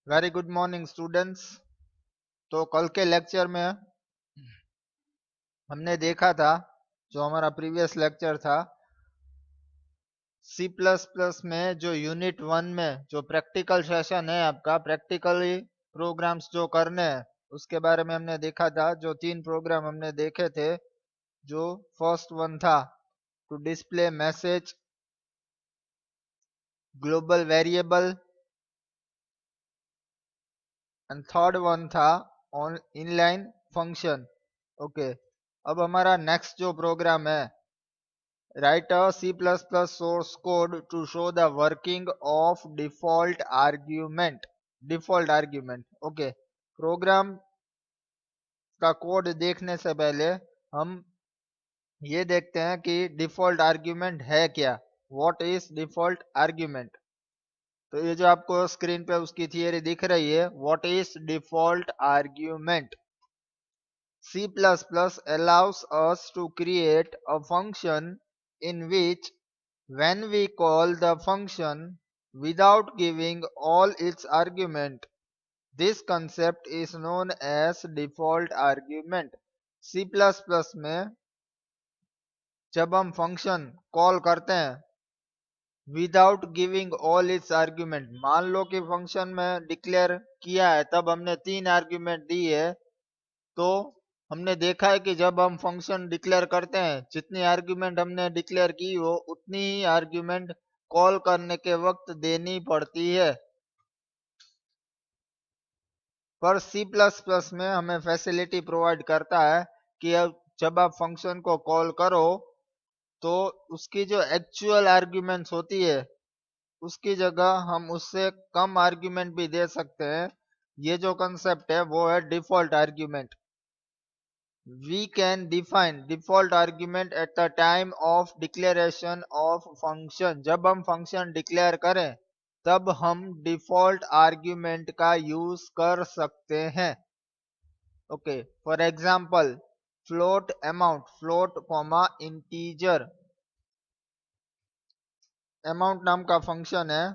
Very good morning students. तो कल के लेक्चर में हमने देखा था, जो हमारा प्रीवियस लेक्चर था, सी प्लस प्लस में जो यूनिट 1 में जो प्रैक्टिकल सेशन है आपका, प्रैक्टिकली प्रोग्राम्स जो करने हैं उसके बारे में हमने देखा था। जो 3 प्रोग्राम हमने देखे थे, जो फर्स्ट वन था two display message global variable and third one था ऑन इनलाइन फंक्शन। ओके, अब हमारा नेक्स्ट जो प्रोग्राम है, write a C++ source code to show the working of default argument. default argument okay, program का code देखने से पहले हम ये देखते हैं कि डिफॉल्ट आर्ग्यूमेंट है क्या। What is default argument? तो ये जो आपको स्क्रीन पे उसकी थियरी दिख रही है, what is default argument. C++ allows us to create a function in which, when we call the function without giving all its argument, this concept is known as default argument. C++ में जब हम function call करते हैं without giving all it's argument, मान लो कि function में declare किया है, तब हमने 3 आर्ग्यूमेंट दी है, तो हमने देखा है कि जब हम फंक्शन डिक्लेयर करते हैं, जितनी आर्ग्यूमेंट हमने डिक्लेयर की हो उतनी ही आर्ग्यूमेंट कॉल करने के वक्त देनी पड़ती है। पर C++ में हमें फैसिलिटी प्रोवाइड करता है कि अब जब आप फंक्शन को कॉल करो तो उसकी जो एक्चुअल आर्ग्यूमेंट्स होती है उसकी जगह हम उससे कम आर्ग्यूमेंट भी दे सकते हैं। ये जो कंसेप्ट है वो है default argument. We can define default argument at the time of declaration of function. जब हम function declare करें तब हम default argument का use कर सकते हैं। Okay, for example float amount, float comma integer, amount नाम का फंक्शन है,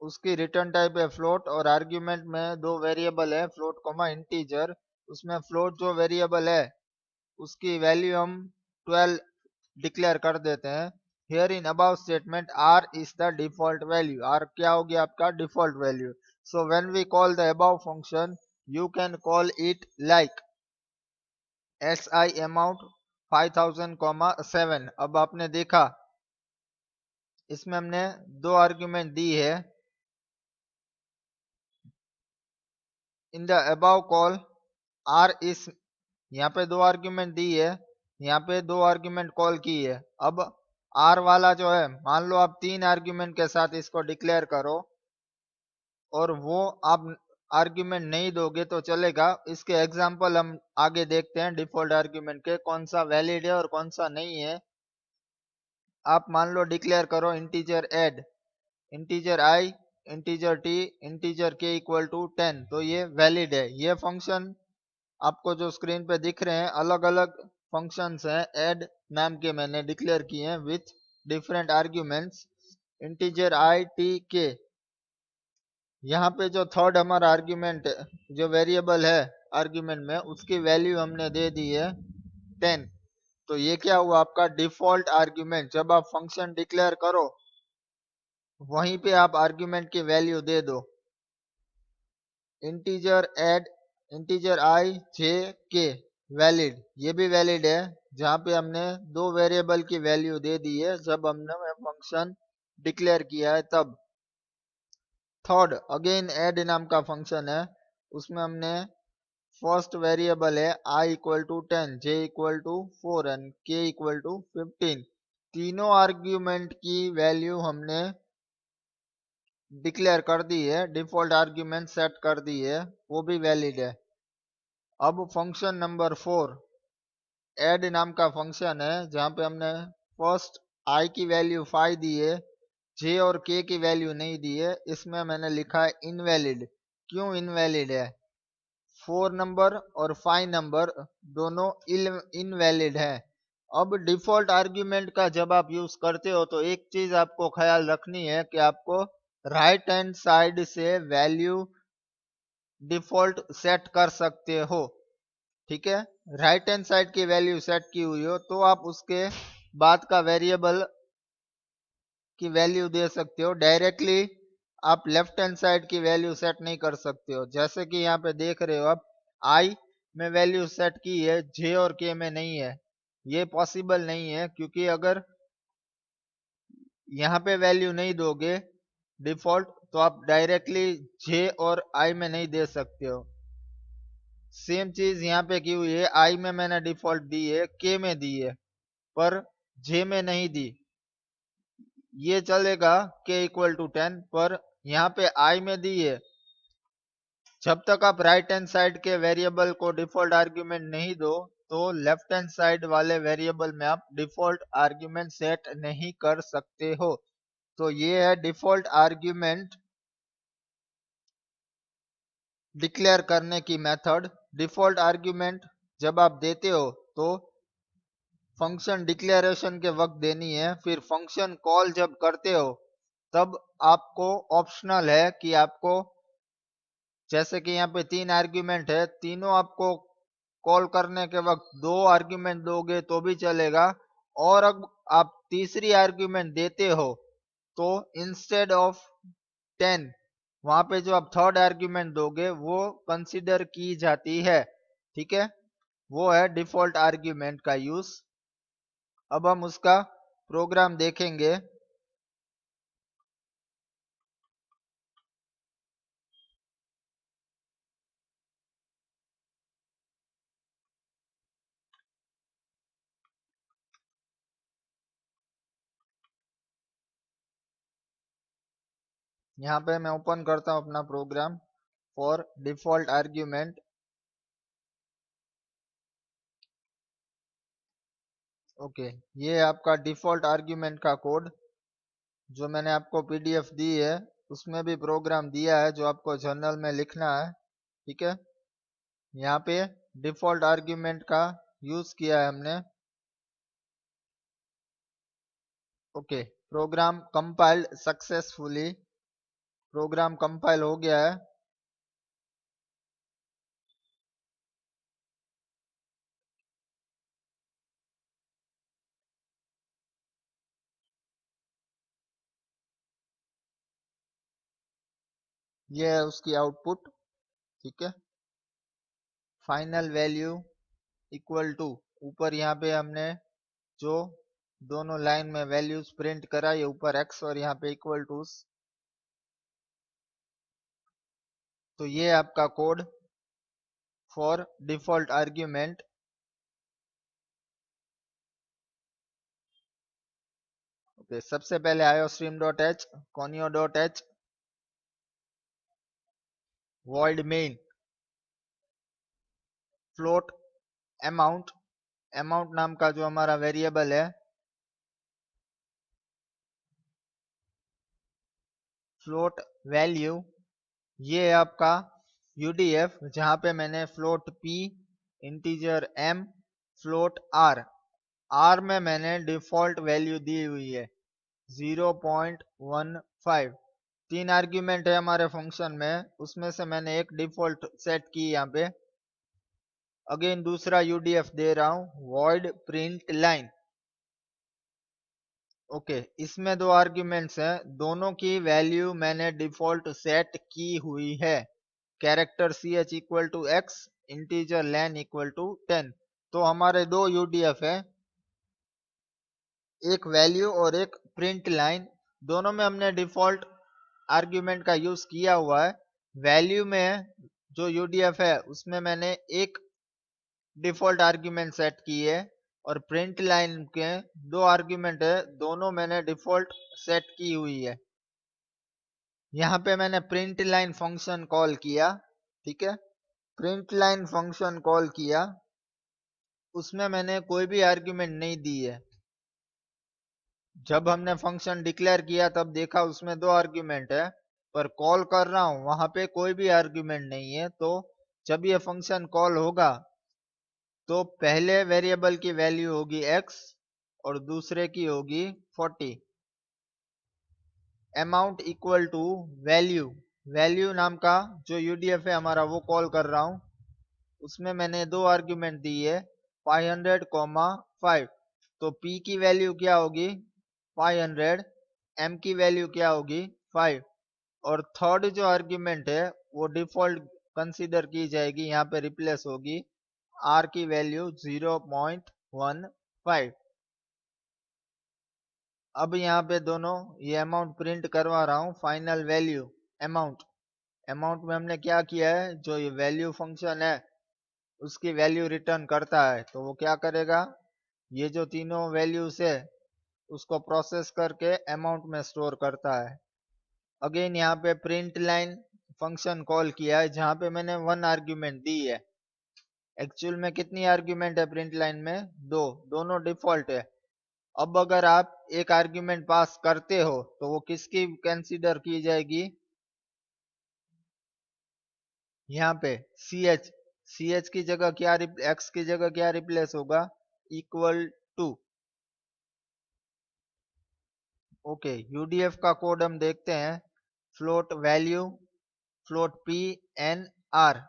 उसकी रिटर्न टाइप है फ्लोट और आर्ग्यूमेंट में 2 वेरिएबल है फ्लोट कॉमा इंटीजर। उसमें फ्लोट जो वेरिएबल है उसकी वैल्यू हम 12 डिक्लेयर कर देते हैं। Here in above statement R is the default value. R क्या होगी? आपका default value. So when we call the above function you can call it like SI amount 5000, 7। अब आपने देखा इसमें हमने 2 आर्ग्यूमेंट दी है। In the above call R is, यहाँ पे 2 आर्ग्यूमेंट दी है, यहाँ पे 2 आर्ग्यूमेंट कॉल की है। अब आर वाला जो है, मान लो आप 3 आर्ग्यूमेंट के साथ इसको डिक्लेयर करो और वो आप आर्ग्यूमेंट नहीं दोगे तो चलेगा। इसके एग्जांपल हम आगे देखते हैं डिफॉल्ट आर्ग्यूमेंट के, कौन सा वैलिड है और कौन सा नहीं है। आप मान लो डिक्लेयर करो इंटीजर ऐड, इंटीजर आई, इंटीजर टी, इंटीजर के इक्वल टू 10, तो ये वैलिड है। ये फंक्शन आपको जो स्क्रीन पे दिख रहे हैं अलग अलग फंक्शंस हैं, ऐड नाम के मैंने डिक्लेयर किए हैं with different arguments, integer I T के। यहाँ पे जो थर्ड हमारा आर्ग्यूमेंट जो वेरिएबल है आर्ग्यूमेंट में, उसकी वैल्यू हमने दे दी है 10। तो ये क्या हुआ? आपका डिफॉल्ट आर्ग्यूमेंट। जब आप फंक्शन डिक्लेयर करो वहीं पे आप आर्ग्यूमेंट की वैल्यू दे दो। इंटीजर ऐड इंटीजर आई जे के वैलिड, ये भी वैलिड है जहाँ पे हमने 2 वेरिएबल की वैल्यू दे दी है जब हमने फंक्शन डिक्लेयर किया है तब। थर्ड अगेन ऐड नाम का फंक्शन है, उसमें हमने फर्स्ट वेरिएबल है I equal to 10, J equal to 4 and K equal to 15। तीनों आर्ग्यूमेंट की वैल्यू हमने डिक्लेयर कर दी है, डिफॉल्ट आर्ग्यूमेंट सेट कर दी है, वो भी वैलिड है। अब फंक्शन नंबर 4 ऐड नाम का फंक्शन है जहां पे हमने फर्स्ट आई की वैल्यू 5 दी है, जे और के की वैल्यू नहीं दी है। इसमें मैंने लिखा है इनवैलिड। क्यों इनवैलिड है? 4 नंबर और 5 नंबर दोनों इनवैलिड है। अब डिफॉल्ट आर्ग्यूमेंट का जब आप यूज करते हो तो एक चीज आपको ख्याल रखनी है कि आपको राइट हैंड साइड से वैल्यू डिफॉल्ट सेट कर सकते हो। ठीक है, राइट हैंड साइड की वैल्यू सेट की हुई हो तो आप उसके बाद का वेरिएबल की वैल्यू दे सकते हो। डायरेक्टली आप लेफ्ट हैंड साइड की वैल्यू सेट नहीं कर सकते हो। जैसे कि यहाँ पे देख रहे हो आप, आई में वैल्यू सेट की है, जे और के में नहीं है। ये पॉसिबल नहीं है, क्योंकि अगर यहाँ पे वैल्यू नहीं दोगे डिफॉल्ट तो आप डायरेक्टली जे और आई में नहीं दे सकते हो। सेम चीज यहाँ पे की हुई है, आई में मैंने डिफॉल्ट दी है, के में दी है, पर जे में नहीं दी। ये चलेगा के इक्वल टू 10, पर यहाँ पे आई में दी है। जब तक आप राइट हैंड साइड के वेरिएबल को डिफॉल्ट आर्ग्यूमेंट नहीं दो तो लेफ्ट हैंड साइड वाले वेरिएबल में आप डिफॉल्ट आर्ग्यूमेंट सेट नहीं कर सकते हो। तो ये है डिफॉल्ट आर्ग्यूमेंट डिक्लेयर करने की मेथड। डिफॉल्ट आर्ग्यूमेंट जब आप देते हो तो फंक्शन डिक्लेरेशन के वक्त देनी है, फिर फंक्शन कॉल जब करते हो तब आपको ऑप्शनल है कि आपको, जैसे कि यहाँ पे 3 आर्ग्यूमेंट है, तीनों आपको कॉल करने के वक्त 2 आर्ग्यूमेंट दोगे तो भी चलेगा। और अब आप तीसरी आर्ग्यूमेंट देते हो तो इंस्टेड ऑफ 10 वहां पे जो आप थर्ड आर्ग्यूमेंट दोगे वो कंसीडर की जाती है। ठीक है, वो है डिफॉल्ट आर्ग्यूमेंट का यूज। अब हम उसका प्रोग्राम देखेंगे। यहाँ पे मैं ओपन करता हूँ अपना program for default argument. Okay, ये आपका डिफॉल्ट आर्ग्यूमेंट का कोड जो मैंने आपको पीडीएफ दी है, उसमें भी प्रोग्राम दिया है जो आपको जर्नल में लिखना है। ठीक है, यहाँ पे डिफॉल्ट आर्ग्यूमेंट का यूज किया है हमने। Okay, program compiled successfully. Program compile हो गया है। ये है उसकी आउटपुट। ठीक है, फाइनल वैल्यू इक्वल टू, ऊपर यहाँ पे हमने जो दोनों लाइन में वैल्यूज प्रिंट करा, ये ऊपर एक्स और यहाँ पे इक्वल टू। तो ये आपका code for default argument. Okay, सबसे पहले iostream dot H, conio dot H, void main float amount, amount नाम का जो हमारा वेरिएबल है, फ्लोट वैल्यू, ये है आपका यूडीएफ जहां पे मैंने float P, integer M, float R, R में मैंने डिफॉल्ट वैल्यू दी हुई है 0.15। 3 आर्ग्यूमेंट है हमारे फंक्शन में, उसमें से मैंने एक डिफॉल्ट सेट की यहाँ पे। अगेन दूसरा यूडीएफ दे रहा हूं, वॉइड प्रिंट लाइन। ओके, इसमें 2 आर्ग्यूमेंट्स हैं, दोनों की वैल्यू मैंने डिफॉल्ट सेट की हुई है। Character C H equal to X, integer len equal to 10। तो हमारे 2 यूडीएफ है, एक वैल्यू और एक प्रिंट लाइन। दोनों में हमने डिफॉल्ट आर्ग्यूमेंट का यूज किया हुआ है। वैल्यू में जो यूडीएफ है उसमें मैंने एक डिफॉल्ट आर्ग्यूमेंट सेट की है, और प्रिंट लाइन के 2 आर्ग्यूमेंट है, दोनों मैंने डिफॉल्ट सेट की हुई है। यहाँ पे मैंने प्रिंट लाइन फंक्शन कॉल किया। ठीक है, प्रिंट लाइन फंक्शन कॉल किया, उसमें मैंने कोई भी आर्ग्यूमेंट नहीं दी है। जब हमने फंक्शन डिक्लेयर किया तब देखा उसमें 2 आर्ग्यूमेंट है, पर कॉल कर रहा हूं वहां पे कोई भी आर्ग्यूमेंट नहीं है। तो जब ये फंक्शन कॉल होगा तो पहले वेरिएबल की वैल्यू होगी x और दूसरे की होगी 40। Amount equal to value, value नाम का जो यूडीएफ है हमारा वो कॉल कर रहा हूं। उसमें मैंने दो आर्ग्यूमेंट दी है 500, 5। तो p की वैल्यू क्या होगी 500, m की वैल्यू क्या होगी 5, और थर्ड जो आर्ग्यूमेंट है वो डिफॉल्ट कंसीडर की जाएगी, यहाँ पे रिप्लेस होगी r की वैल्यू 0.15। अब यहाँ पे दोनों ये अमाउंट प्रिंट करवा रहा हूँ, फाइनल वैल्यू अमाउंट। अमाउंट में हमने क्या किया है, जो ये वैल्यू फंक्शन है उसकी वैल्यू रिटर्न करता है, तो वो क्या करेगा, ये जो तीनों वैल्यूज है उसको प्रोसेस करके अमाउंट में स्टोर करता है। अगेन यहाँ पे प्रिंट लाइन फंक्शन कॉल किया है जहाँ पे मैंने वन आर्ग्यूमेंट दी है। एक्चुअल में कितनी आर्ग्यूमेंट है प्रिंट लाइन में, दो, दोनों डिफॉल्ट है। अब अगर आप एक आर्ग्यूमेंट पास करते हो तो वो किसकी कंसीडर की जाएगी, यहाँ पे सी एच की जगह क्या, एक्स की जगह क्या रिप्लेस होगा, इक्वल टू। ओके, यूडीएफ का कोड हम देखते हैं, float value, float P N R,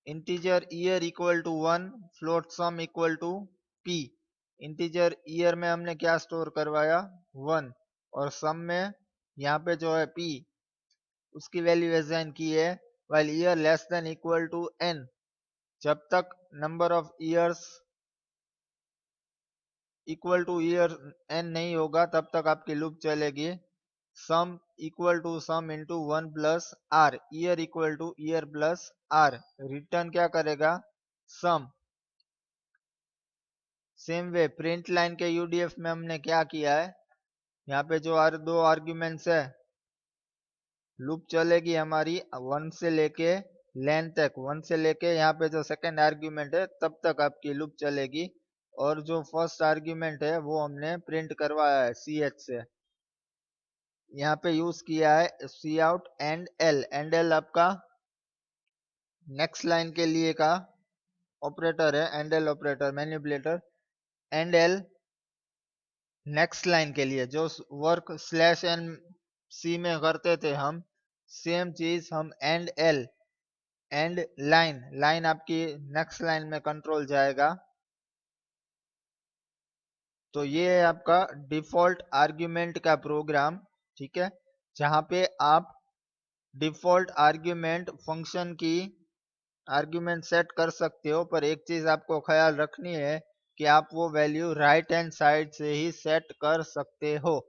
integer year equal to 1, float sum equal to P. Integer year में हमने क्या स्टोर करवाया 1, और सम में यहाँ पे जो है p उसकी वैल्यू असाइन की है, while year less than equal to n, जब तक number of years equal to year n नहीं होगा तब तक आपकी लूप चलेगी। Sum equal to sum into 1 plus R, year equal to year plus R, return क्या करेगा sum. Same way print line के यूडीएफ में हमने क्या किया है, यहाँ पे जो दो आर्ग्यूमेंट्स है, लूप चलेगी हमारी 1 से लेके लेन तक, 1 से लेके यहाँ पे जो सेकंड आर्ग्यूमेंट है तब तक आपकी लूप चलेगी। और जो फर्स्ट आर्ग्यूमेंट है वो हमने प्रिंट करवाया है सी एच से, यहाँ पे यूज किया है C out end L. End L आपका नेक्स्ट लाइन के लिए का ऑपरेटर है, end L operator manipulator. End L next line के लिए जो वर्क स्लैश एन सी में करते थे हम, सेम चीज हम and L, and line, line आपकी नेक्स्ट लाइन में कंट्रोल जाएगा। तो ये है आपका डिफॉल्ट आर्ग्यूमेंट का प्रोग्राम, ठीक है, जहां पे आप डिफॉल्ट आर्ग्यूमेंट फंक्शन की आर्ग्यूमेंट सेट कर सकते हो, पर एक चीज आपको ख्याल रखनी है कि आप वो वैल्यू राइट हैंड साइड से ही सेट कर सकते हो,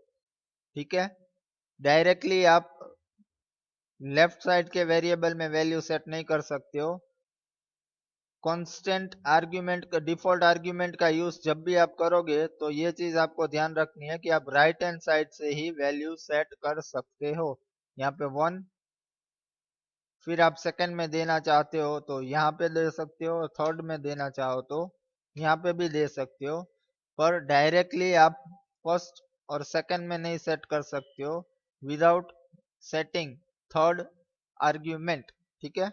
ठीक है। डायरेक्टली आप लेफ्ट साइड के वेरिएबल में वैल्यू सेट नहीं कर सकते हो। कांस्टेंट आर्ग्यूमेंट का, डिफॉल्ट आर्ग्यूमेंट का यूज जब भी आप करोगे तो ये चीज आपको ध्यान रखनी है कि आप राइट हैंड साइड से ही वैल्यू सेट कर सकते हो। यहाँ पे 1, फिर आप सेकंड में देना चाहते हो तो यहाँ पे दे सकते हो, थर्ड में देना चाहो तो यहाँ पे भी दे सकते हो, पर डायरेक्टली आप फर्स्ट और सेकंड में नहीं सेट कर सकते हो विदाउट सेटिंग थर्ड आर्ग्यूमेंट, ठीक है।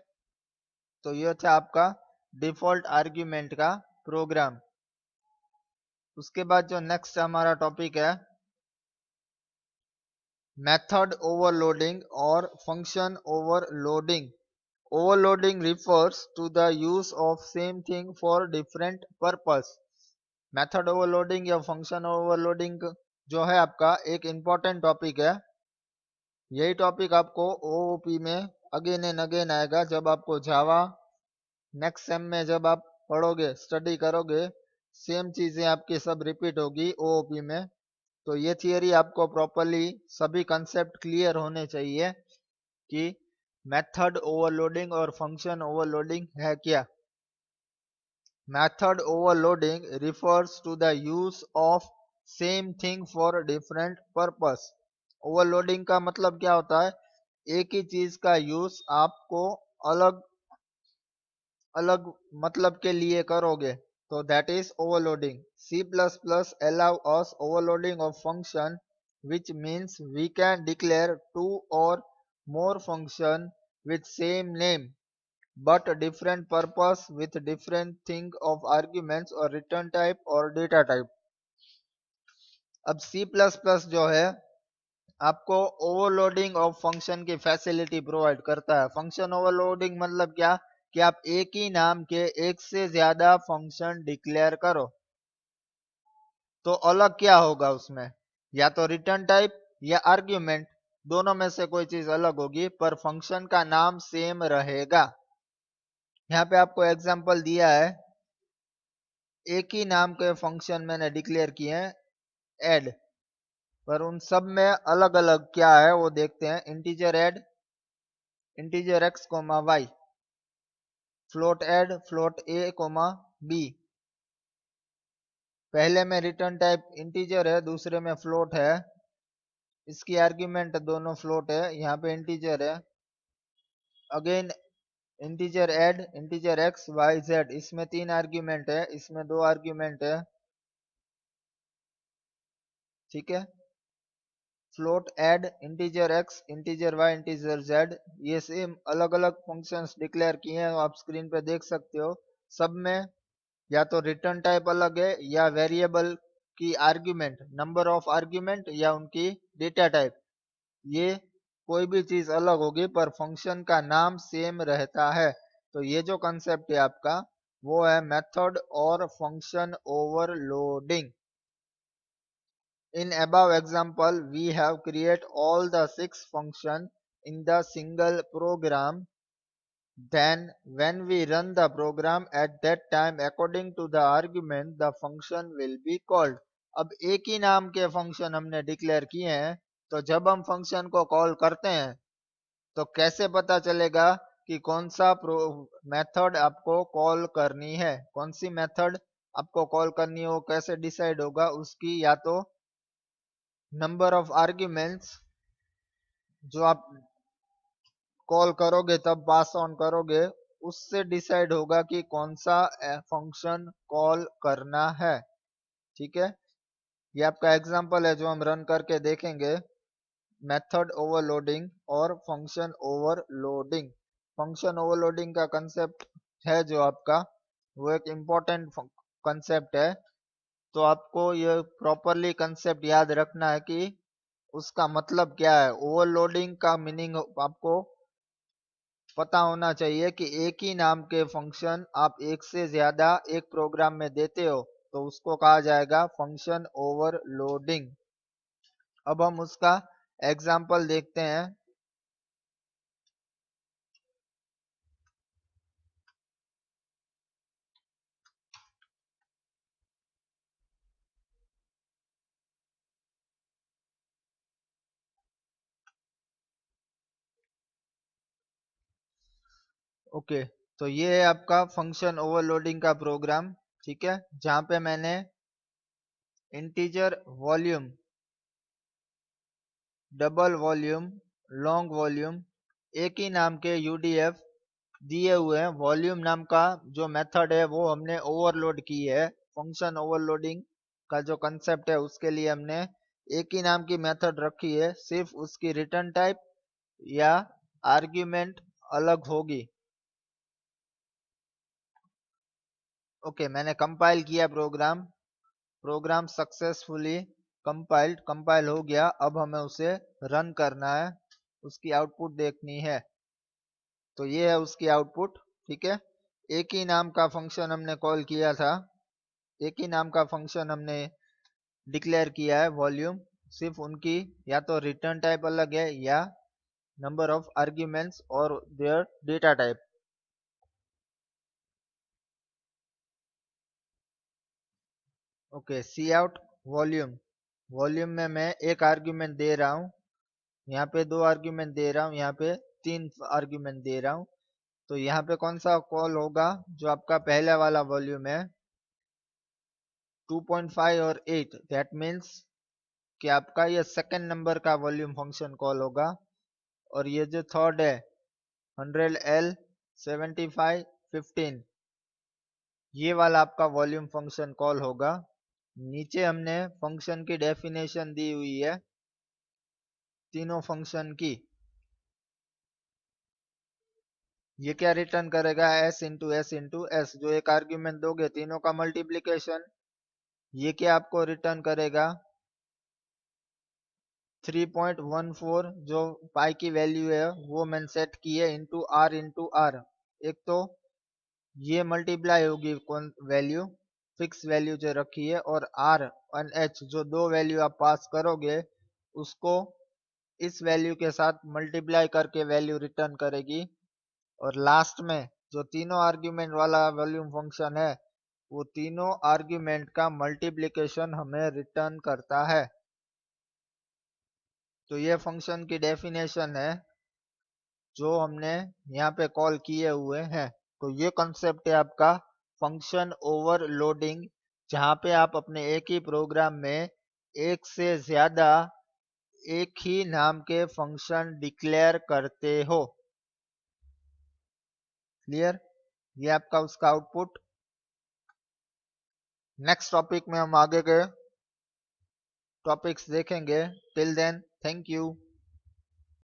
तो ये था आपका डिफॉल्ट आर्ग्यूमेंट का प्रोग्राम। उसके बाद जो नेक्स्ट हमारा टॉपिक है मेथड ओवरलोडिंग और function overloading. Overloading refers to the use of same thing for different purpose। Method overloading या फंक्शन ओवरलोडिंग जो है आपका एक इम्पोर्टेंट टॉपिक है। यही टॉपिक आपको ओओपी में अगेन एंड अगेन आएगा, जब आपको जावा नेक्स्ट सेम में जब आप पढ़ोगे स्टडी करोगे सेम चीजें आपकी सब रिपीट होगी ओओपी में। तो ये थियरी आपको प्रॉपरली सभी कंसेप्ट क्लियर होने चाहिए कि मेथड ओवरलोडिंग और फंक्शन ओवरलोडिंग है क्या। Method overloading refers to the use of same thing for different purpose। Overloading का मतलब क्या होता है, एक ही चीज का यूज आपको अलग अलग मतलब के लिए करोगे, तो that is overloading. C++ allow us overloading of function, which means we can declare two or more function with same name but different purpose with different thing of arguments or return type or data type। अब C plus plus जो है आपको overloading of function की facility provide करता है। Function overloading मतलब क्या, कि आप एक ही नाम के एक से ज्यादा फंक्शन डिक्लेयर करो तो अलग क्या होगा उसमें, या तो रिटर्न टाइप या आर्ग्यूमेंट, दोनों में से कोई चीज अलग होगी पर फंक्शन का नाम सेम रहेगा। यहाँ पे आपको एग्जांपल दिया है, एक ही नाम के फंक्शन मैंने डिक्लेयर किए हैं ऐड, पर उन सब में अलग अलग क्या है वो देखते हैं। Integer add, integer X comma Y, float add, float A comma B. पहले में रिटर्न टाइप इंटीजर है, दूसरे में फ्लोट है, इसकी आर्ग्यूमेंट दोनों फ्लोट है, यहाँ पे इंटीजर है। Again integer add, integer X Y Z, इसमें 3 आर्ग्यूमेंट है, इसमें 2 आर्ग्यूमेंट है, ठीक है। Float add, integer X, integer Y, integer Z, ये सेम अलग अलग फंक्शंस डिक्लेयर किए हैं, आप स्क्रीन पे देख सकते हो। सब में या तो रिटर्न टाइप अलग है या वेरिएबल की आर्ग्यूमेंट, नंबर ऑफ आर्ग्यूमेंट या उनकी डेटा टाइप, ये कोई भी चीज अलग होगी पर फंक्शन का नाम सेम रहता है। तो ये जो कंसेप्ट है आपका वो है मेथड और function overloading. In above example, we have create all the 6 function in the single program. Then when we run the program at that time according to the argument the function will be called. अब एक ही नाम के function हमने declare किए हैं, तो जब हम फंक्शन को कॉल करते हैं तो कैसे पता चलेगा कि कौन सा मेथड आपको कॉल करनी है, कौन सी मेथड आपको कॉल करनी है, वो कैसे डिसाइड होगा, उसकी या तो नंबर ऑफ आर्ग्यूमेंट्स जो आप कॉल करोगे तब पास ऑन करोगे उससे डिसाइड होगा कि कौन सा फंक्शन कॉल करना है, ठीक है। ये आपका एग्जांपल है जो हम रन करके देखेंगे, मेथड ओवरलोडिंग और फंक्शन ओवरलोडिंग। फंक्शन ओवरलोडिंग का कंसेप्ट है जो आपका, वो एक इम्पोर्टेंट कंसेप्ट है। तो आपको ये प्रॉपरली कंसेप्ट याद रखना है कि उसका मतलब क्या है। ओवरलोडिंग का मीनिंग आपको पता होना चाहिए कि एक ही नाम के फंक्शन आप एक से ज्यादा एक प्रोग्राम में देते हो तो उसको कहा जाएगा फंक्शन ओवरलोडिंग। अब हम उसका एग्जाम्पल देखते हैं। ओके, तो ये है आपका फंक्शन ओवरलोडिंग का प्रोग्राम, ठीक है, जहां पे मैंने integer volume, double volume, long volume, एक ही नाम के यूडीएफ दिए हुए हैं। वॉल्यूम नाम का जो मेथड है वो हमने ओवरलोड की है। फंक्शन ओवरलोडिंग का जो कंसेप्ट है उसके लिए हमने एक ही नाम की मेथड रखी है, सिर्फ उसकी रिटर्न टाइप या आर्ग्यूमेंट अलग होगी। ओके, मैंने कंपाइल किया प्रोग्राम, प्रोग्राम सक्सेसफुली कंपाइल हो गया। अब हमें उसे रन करना है, उसकी आउटपुट देखनी है। तो ये है उसकी आउटपुट, ठीक है। एक ही नाम का फंक्शन हमने कॉल किया था, एक ही नाम का फंक्शन हमने डिक्लेयर किया है वॉल्यूम, सिर्फ उनकी या तो रिटर्न टाइप अलग है या नंबर ऑफ आर्ग्यूमेंट्स और their data type. Okay, C out volume, volume में मैं एक आर्ग्यूमेंट दे रहा हूँ, यहाँ पे 2 आर्ग्यूमेंट दे रहा हूँ, यहाँ पे 3 आर्ग्यूमेंट दे रहा हूँ। तो यहाँ पे कौन सा कॉल होगा, जो आपका पहला वाला वॉल्यूम है 2.5 और 8, दैट मीन्स कि आपका ये सेकंड नंबर का वॉल्यूम फंक्शन कॉल होगा। और ये जो थर्ड है 100L 75 15, ये वाला आपका वॉल्यूम फंक्शन कॉल होगा। नीचे हमने फंक्शन की डेफिनेशन दी हुई है तीनों फंक्शन की। ये क्या रिटर्न करेगा, s into S into S, जो एक आर्ग्यूमेंट दोगे तीनों का मल्टीप्लीकेशन। ये क्या आपको रिटर्न करेगा, 3.14 जो पाई की वैल्यू है वो मैंने सेट की है इंटू आर एक तो ये मल्टीप्लाई होगी कौन वैल्यू फिक्स वैल्यू जो रखी है और आर और एच जो दो वैल्यू आप पास करोगे उसको इस वैल्यू के साथ मल्टीप्लाई करके वैल्यू रिटर्न करेगी और लास्ट में जो तीनों आर्ग्यूमेंट वाला वॉल्यूम फंक्शन है वो तीनों आर्ग्यूमेंट का मल्टीप्लिकेशन हमें रिटर्न करता है। तो ये फंक्शन की डेफिनेशन है जो हमने यहाँ पे कॉल किए हुए हैं। तो ये कंसेप्ट है आपका फंक्शन ओवरलोडिंग, जहाँ पे आप अपने एक ही प्रोग्राम में एक से ज्यादा एक ही नाम के फंक्शन डिक्लेयर करते हो। क्लियर? ये आपका उसका आउटपुट। नेक्स्ट टॉपिक में हम आगे के टॉपिक्स देखेंगे। Till then thank you.